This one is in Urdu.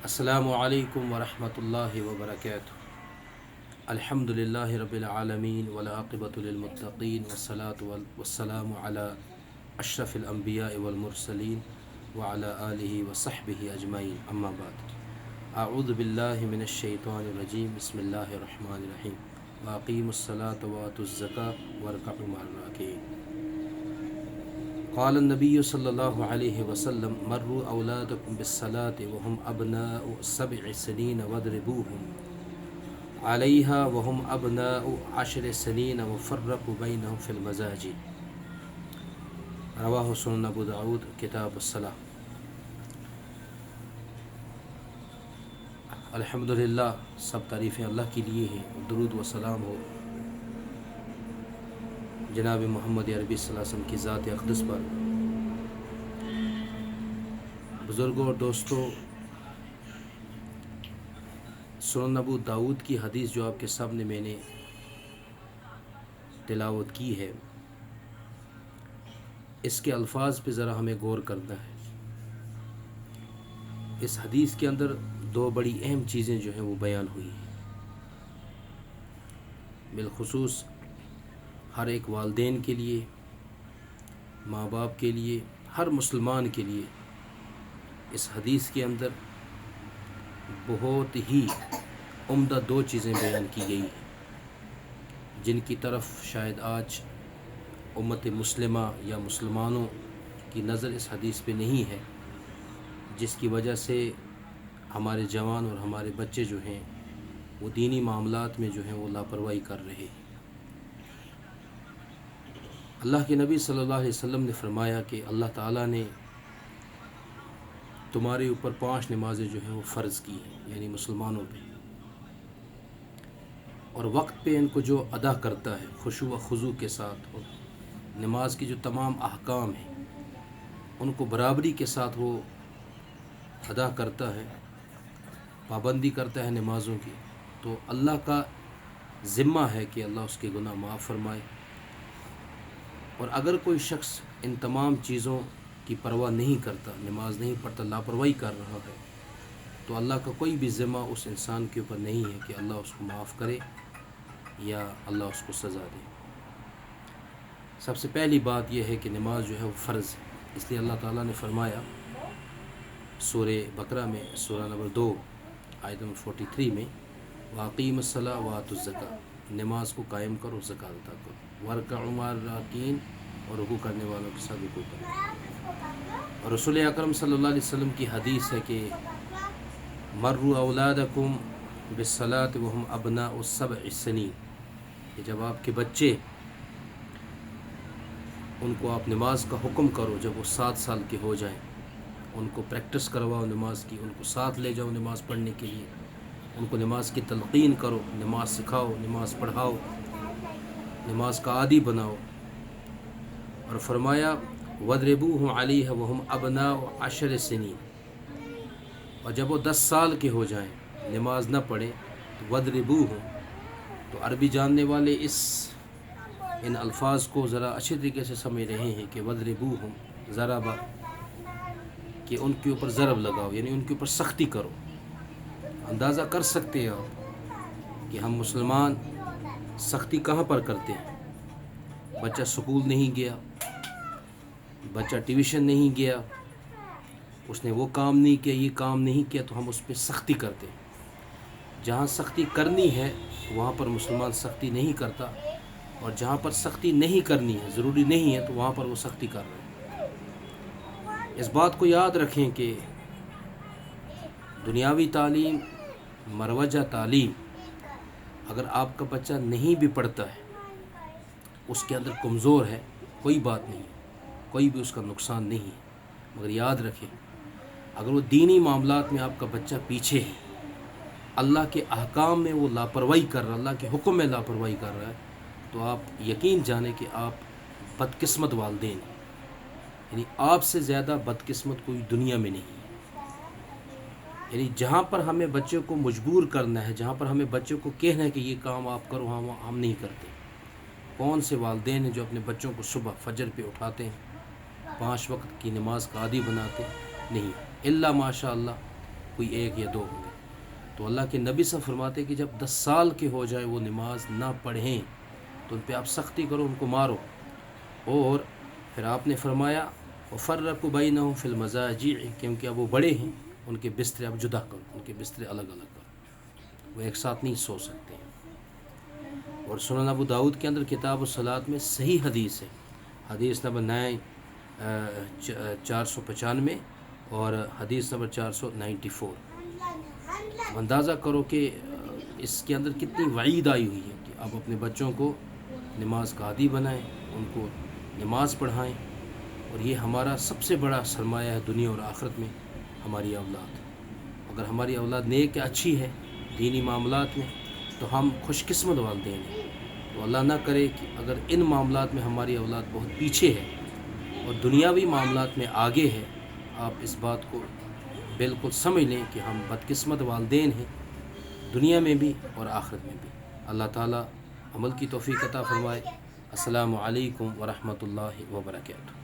السلام علیکم ورحمۃ اللہ وبرکاتہ۔ الحمدللہ رب العالمین والعاقبۃ للمتقین والصلاة والسلام علی اشرف الانبیاء والمرسلین وعلی آلہ وصحبہ اجمعین، اما بعد۔ اعوذ باللہ من الشیطان الرجیم، بسم اللہ الرحمن الرحیم۔ واقیموا الصلاة وآتوا الزکاة وارکعوا مع الراکعین۔ قال النبی صلی اللہ علیہ وسلم مروا اولادکم بالصلاة وهم ابناء 7 سنین واضربوهم علیہا وهم ابناء 10 سنین وفرقوا بینہم فی المضاجع۔ رواہ سنن ابو داود کتاب الصلاة۔ الحمدللہ، سب تعریفیں اللہ کے لیے ہیں، درود و سلام ہو جناب محمد عربی صلی اللہ علیہ وسلم کی ذات اقدس پر۔ بزرگوں اور دوستوں، سنن ابو داود کی حدیث جو آپ کے سامنے میں نے تلاوت کی ہے، اس کے الفاظ پہ ذرا ہمیں غور کرنا ہے۔ اس حدیث کے اندر دو بڑی اہم چیزیں جو ہیں وہ بیان ہوئی ہیں، بالخصوص ہر ایک والدین کے لیے، ماں باپ کے لیے، ہر مسلمان کے لیے اس حدیث کے اندر بہت ہی عمدہ دو چیزیں بیان کی گئی ہیں، جن کی طرف شاید آج امت مسلمہ یا مسلمانوں کی نظر اس حدیث پہ نہیں ہے، جس کی وجہ سے ہمارے جوان اور ہمارے بچے جو ہیں وہ دینی معاملات میں جو ہیں وہ لاپرواہی کر رہے ہیں۔ اللہ کے نبی صلی اللہ علیہ وسلم نے فرمایا کہ اللہ تعالیٰ نے تمہارے اوپر 5 نمازیں جو ہیں وہ فرض کی ہیں، یعنی مسلمانوں پہ، اور وقت پہ ان کو جو ادا کرتا ہے خشوع و خضوع کے ساتھ، اور نماز کی جو تمام احکام ہیں ان کو برابری کے ساتھ وہ ادا کرتا ہے، پابندی کرتا ہے نمازوں کی، تو اللہ کا ذمہ ہے کہ اللہ اس کے گناہ معاف فرمائے۔ اور اگر کوئی شخص ان تمام چیزوں کی پرواہ نہیں کرتا، نماز نہیں پڑھتا، لاپرواہی کر رہا ہے، تو اللہ کا کوئی بھی ذمہ اس انسان کے اوپر نہیں ہے کہ اللہ اس کو معاف کرے یا اللہ اس کو سزا دے۔ سب سے پہلی بات یہ ہے کہ نماز جو ہے وہ فرض ہے، اس لیے اللہ تعالیٰ نے فرمایا سورہ بقرہ میں، سورہ نمبر 2 آیت نمبر 43 میں، واقیم الصلاۃ وآتوا الزکاۃ، نماز کو قائم کرو، زکوٰۃ ادا کرو، وارکعوا مع الراکعین، اور رکوع کرنے والوں کے ساتھ رکوع کرو۔ اور رسول اکرم صلی اللہ علیہ وسلم کی حدیث ہے کہ مروا اولادکم بالصلاۃ وهم ابناء 7 سنین، کہ جب آپ کے بچے، ان کو آپ نماز کا حکم کرو جب وہ 7 سال کے ہو جائیں، ان کو پریکٹس کرواؤ نماز کی، ان کو ساتھ لے جاؤ نماز پڑھنے کے لیے، ان کو نماز کی تلقین کرو، نماز سکھاؤ، نماز پڑھاؤ، نماز کا عادی بناؤ۔ اور فرمایا وَاضْرِبُوهُمْ عَلَيْهَا وَهُمْ أَبْنَاءُ 10 سنین، اور جب وہ 10 سال کے ہو جائیں نماز نہ پڑھیں تو وَاضْرِبُوهُمْ، تو عربی جاننے والے ان الفاظ کو ذرا اچھے طریقے سے سمجھ رہے ہیں کہ وَاضْرِبُوهُمْ ضرب، کہ ان کے اوپر ضرب لگاؤ، یعنی ان کے اوپر سختی کرو۔ اندازہ کر سکتے ہیں آپ کہ ہم مسلمان سختی کہاں پر کرتے ہیں؟ بچہ سکول نہیں گیا، بچہ ٹیوشن نہیں گیا، اس نے وہ کام نہیں کیا، یہ کام نہیں کیا، تو ہم اس پہ سختی کرتے ہیں۔ جہاں سختی کرنی ہے وہاں پر مسلمان سختی نہیں کرتا، اور جہاں پر سختی نہیں کرنی ہے، ضروری نہیں ہے، تو وہاں پر وہ سختی کر رہے ہیں۔ اس بات کو یاد رکھیں کہ دنیاوی تعلیم، مروجہ تعلیم، اگر آپ کا بچہ نہیں بھی پڑھتا ہے، اس کے اندر کمزور ہے، کوئی بات نہیں، کوئی بھی اس کا نقصان نہیں ہے، مگر یاد رکھیں اگر وہ دینی معاملات میں آپ کا بچہ پیچھے ہے، اللہ کے احکام میں وہ لاپرواہی کر رہا ہے، اللہ کے حکم میں لاپرواہی کر رہا ہے، تو آپ یقین جانیں کہ آپ بدقسمت والدین ہیں، یعنی آپ سے زیادہ بدقسمت کوئی دنیا میں نہیں ہے۔ یعنی جہاں پر ہمیں بچے کو مجبور کرنا ہے، جہاں پر ہمیں بچے کو کہنا ہے کہ یہ کام آپ کرو، ہم نہیں کرتے۔ کون سے والدین ہیں جو اپنے بچوں کو صبح فجر پہ اٹھاتے ہیں، 5 وقت کی نماز کا عادی بناتے ہیں؟ نہیں، الا ماشاء اللہ کوئی 1 یا 2 ہوں گے۔ تو اللہ کے نبی صلی اللہ علیہ وسلم فرماتے ہیں کہ جب 10 سال کے ہو جائیں وہ نماز نہ پڑھیں تو ان پہ آپ سختی کرو، ان کو مارو۔ اور پھر آپ نے فرمایا وَفَرَّقُوا بَيْنَهُمْ فِي الْمَضَاجِعِ، کیونکہ اب وہ بڑے ہیں، ان کے بسترے اب جدا کرو، ان کے بسترے الگ الگ کرو، وہ ایک ساتھ نہیں سو سکتے ہیں۔ اور سنن ابو داؤد کے اندر کتاب الصلاۃ میں صحیح حدیث ہے، حدیث نمبر 495 اور حدیث نمبر 494۔ اندازہ کرو کہ اس کے اندر کتنی وعید آئی ہوئی ہے کہ آپ اپنے بچوں کو نماز کا عادی بنائیں، ان کو نماز پڑھائیں۔ اور یہ ہمارا سب سے بڑا سرمایہ ہے دنیا اور آخرت میں، ہماری اولاد۔ اگر ہماری اولاد نیک اچھی ہے دینی معاملات میں تو ہم خوش قسمت والدین ہیں۔ تو اللہ نہ کرے کہ اگر ان معاملات میں ہماری اولاد بہت پیچھے ہے اور دنیاوی معاملات میں آگے ہے، آپ اس بات کو بالکل سمجھ لیں کہ ہم بدقسمت والدین ہیں، دنیا میں بھی اور آخرت میں بھی۔ اللہ تعالیٰ عمل کی توفیق عطا فرمائے۔ السلام علیکم ورحمۃ اللہ وبرکاتہ۔